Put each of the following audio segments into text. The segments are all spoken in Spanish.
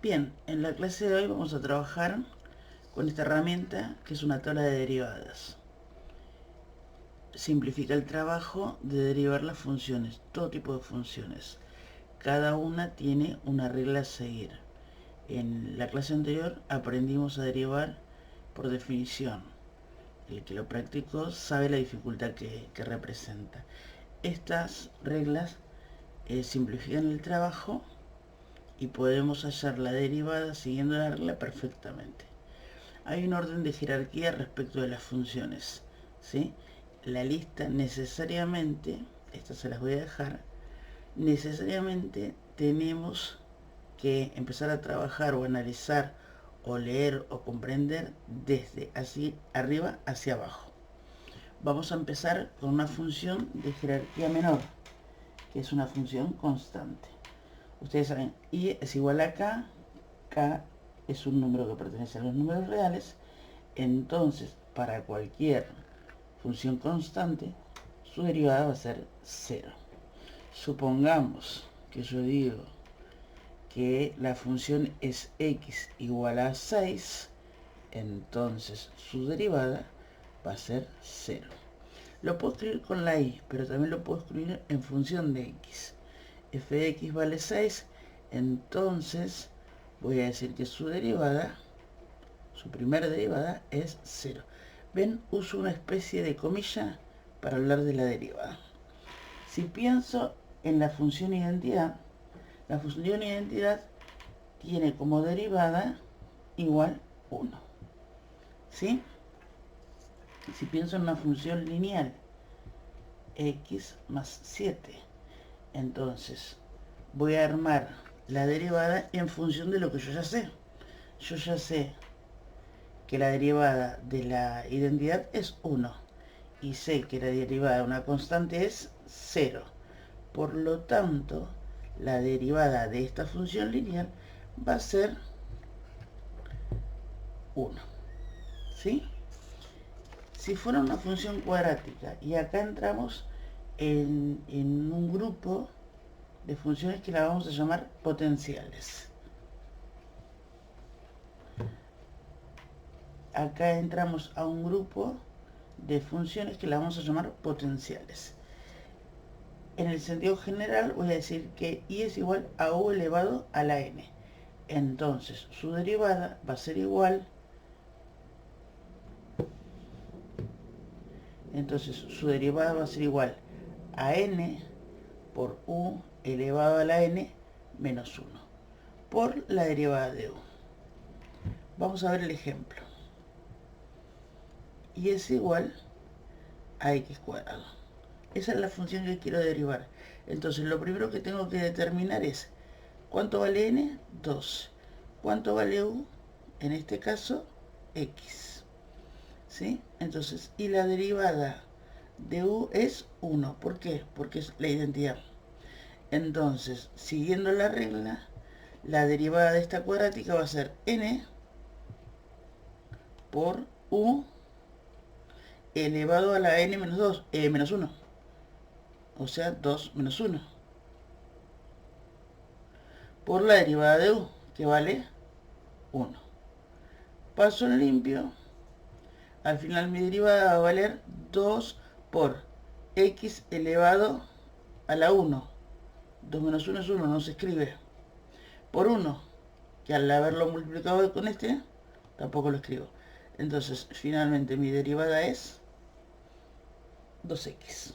Bien, en la clase de hoy vamos a trabajar con esta herramienta que es una tabla de derivadas. Simplifica el trabajo de derivar las funciones, todo tipo de funciones. Cada una tiene una regla a seguir. En la clase anterior aprendimos a derivar por definición. El que lo practicó sabe la dificultad que representa. Estas reglas simplifican el trabajo y podemos hallar la derivada siguiendo la regla perfectamente. Hay un orden de jerarquía respecto de las funciones, ¿sí? La lista necesariamente, estas se las voy a dejar, necesariamente tenemos que empezar a trabajar o analizar o leer o comprender desde así arriba hacia abajo. Vamos a empezar con una función de jerarquía menor, que es una función constante. Ustedes saben, i es igual a k es un número que pertenece a los números reales. Entonces, para cualquier función constante, su derivada va a ser 0. Supongamos que yo digo que la función es x igual a 6, entonces su derivada va a ser 0. Lo puedo escribir con la y, pero también lo puedo escribir en función de x. F de x vale 6, entonces voy a decir que su derivada, su primera derivada es 0. ¿Ven? Uso una especie de comilla para hablar de la derivada. Si pienso en la función identidad, la función identidad tiene como derivada igual 1. ¿Sí? Si pienso en una función lineal, x más 7, entonces voy a armar la derivada en función de lo que yo ya sé. Yo ya sé que la derivada de la identidad es 1 y sé que la derivada de una constante es 0. Por lo tanto, la derivada de esta función lineal va a ser 1. ¿Sí? Si fuera una función cuadrática, y acá entramos en un grupo de funciones que la vamos a llamar potenciales. Acá entramos a un grupo de funciones que la vamos a llamar potenciales. En el sentido general voy a decir que i es igual a u elevado a la n. Entonces su derivada va a ser igual. Entonces su derivada va a ser igual a n por u elevado a la n menos 1 por la derivada de u. Vamos a ver el ejemplo. Y es igual a x cuadrado. Esa es la función que quiero derivar. Entonces lo primero que tengo que determinar es ¿cuánto vale n? 2. ¿Cuánto vale u? En este caso, x. ¿Sí? Entonces, y la derivada de u es 1. ¿Por qué? Porque es la identidad. Entonces, siguiendo la regla, la derivada de esta cuadrática va a ser n por u elevado a la n menos 2, menos 1. O sea, 2 menos 1. Por la derivada de u, que vale 1. Paso en limpio. Al final mi derivada va a valer 2 por x elevado a la 1. 2 menos 1 es 1, no se escribe. Por 1, que al haberlo multiplicado con este, tampoco lo escribo. Entonces, finalmente mi derivada es 2x.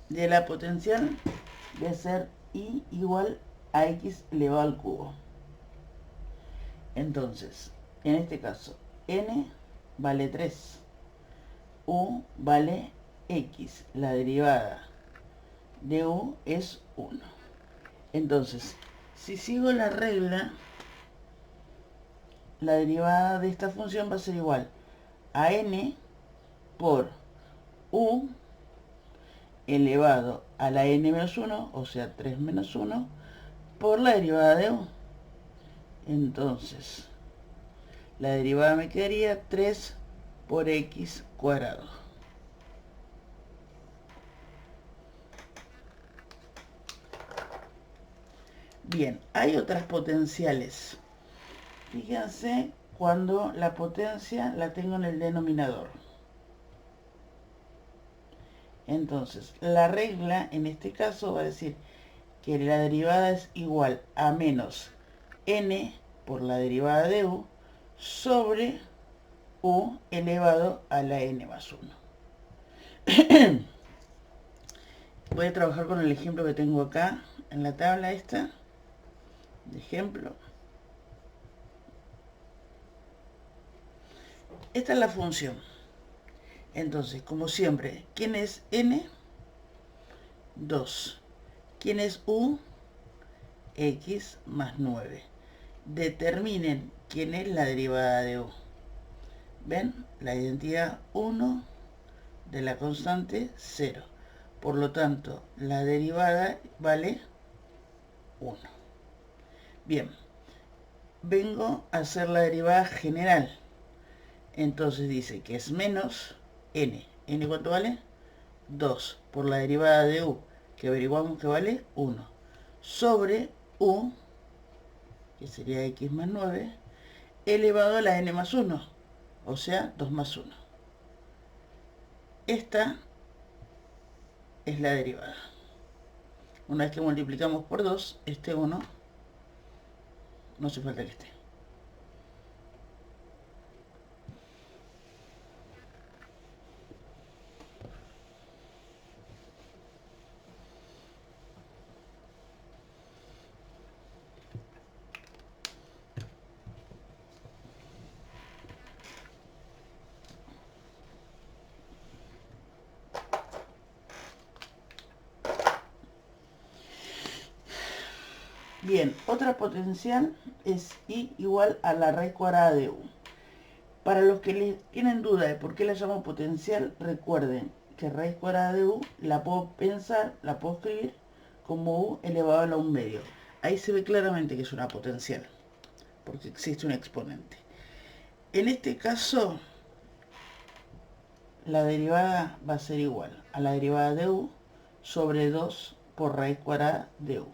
De la potencial debe ser i igual a x elevado al cubo. Entonces, en este caso, n vale 3. U vale X. La derivada de U es 1. Entonces, si sigo la regla, la derivada de esta función va a ser igual a n por u elevado a la n menos 1, o sea 3 menos 1, por la derivada de u. Entonces, la derivada me quedaría 3 por x cuadrado. Bien, hay otras potenciales. Fíjense cuando la potencia la tengo en el denominador. Entonces, la regla en este caso va a decir que la derivada es igual a menos n por la derivada de u sobre u elevado a la n más 1. Voy a trabajar con el ejemplo que tengo acá en la tabla esta de ejemplo. Esta es la función. Entonces, como siempre, ¿quién es n? 2. ¿Quién es u? X más 9. Determinen quién es la derivada de u. ¿Ven? La identidad 1 de la constante 0. Por lo tanto, la derivada vale 1. Bien. Vengo a hacer la derivada general. Entonces dice que es menos n. ¿N cuánto vale? 2 por la derivada de u, que averiguamos que vale 1, sobre u, que sería x más 9, elevado a la n más 1, o sea 2 más 1. Esta es la derivada. Una vez que multiplicamos por 2, este 1 no hace falta que esté. Bien, otra potencial es i igual a la raíz cuadrada de u. Para los que tienen duda de por qué la llamo potencial, recuerden que raíz cuadrada de u la puedo pensar, la puedo escribir como u elevado a la 1 medio. Ahí se ve claramente que es una potencial, porque existe un exponente. En este caso, la derivada va a ser igual a la derivada de u sobre 2 por raíz cuadrada de u.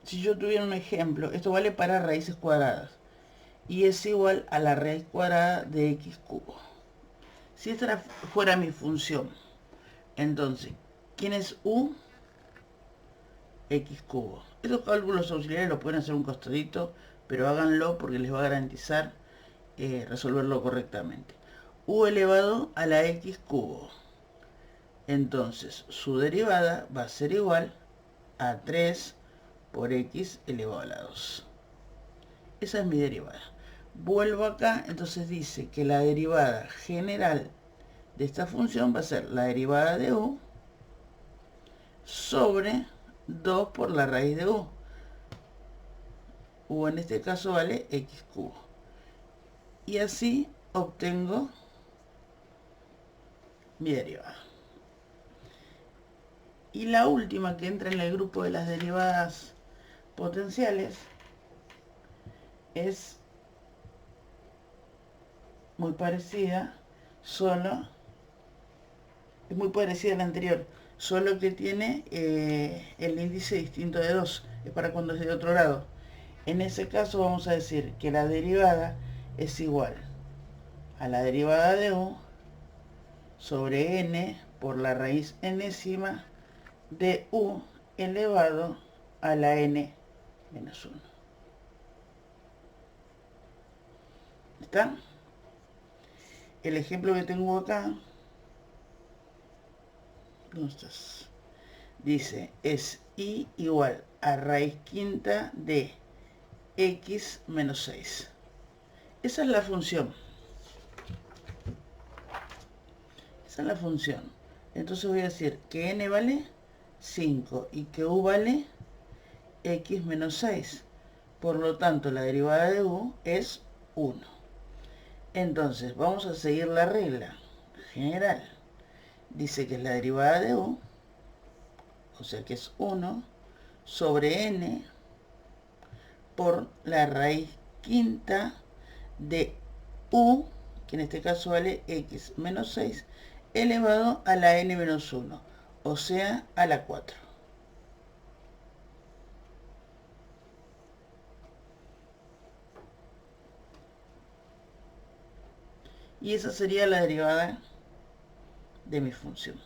Si yo tuviera un ejemplo, esto vale para raíces cuadradas, y es igual a la raíz cuadrada de x cubo. Si esta fuera mi función, entonces, ¿quién es u? X cubo. Estos cálculos auxiliares los pueden hacer un costadito, pero háganlo porque les va a garantizar resolverlo correctamente. U elevado a la x cubo. Entonces, su derivada va a ser igual a 3 por x elevado a la 2. Esa es mi derivada. Vuelvo acá, entonces dice que la derivada general de esta función va a ser la derivada de u sobre 2 por la raíz de u. U en este caso vale x cubo. Y así obtengo mi derivada. Y la última que entra en el grupo de las derivadas potenciales es muy parecida, es muy parecida a la anterior, solo que tiene el índice distinto de 2, es para cuando es de otro grado. En ese caso vamos a decir que la derivada es igual a la derivada de u sobre n por la raíz enésima de u elevado a la n menos 1. ¿Está? El ejemplo que tengo acá, ¿dónde estás? Dice, es i igual a raíz quinta de x menos 6. Esa es la función. Esa es la función. Entonces voy a decir que n vale 5 y que u vale x menos 6. Por lo tanto, la derivada de u es 1. Entonces, vamos a seguir la regla general. Dice que es la derivada de u, o sea que es 1, sobre n por la raíz quinta de u, que en este caso vale x menos 6, elevado a la n menos 1, o sea, a la 4. Y esa sería la derivada de mi función.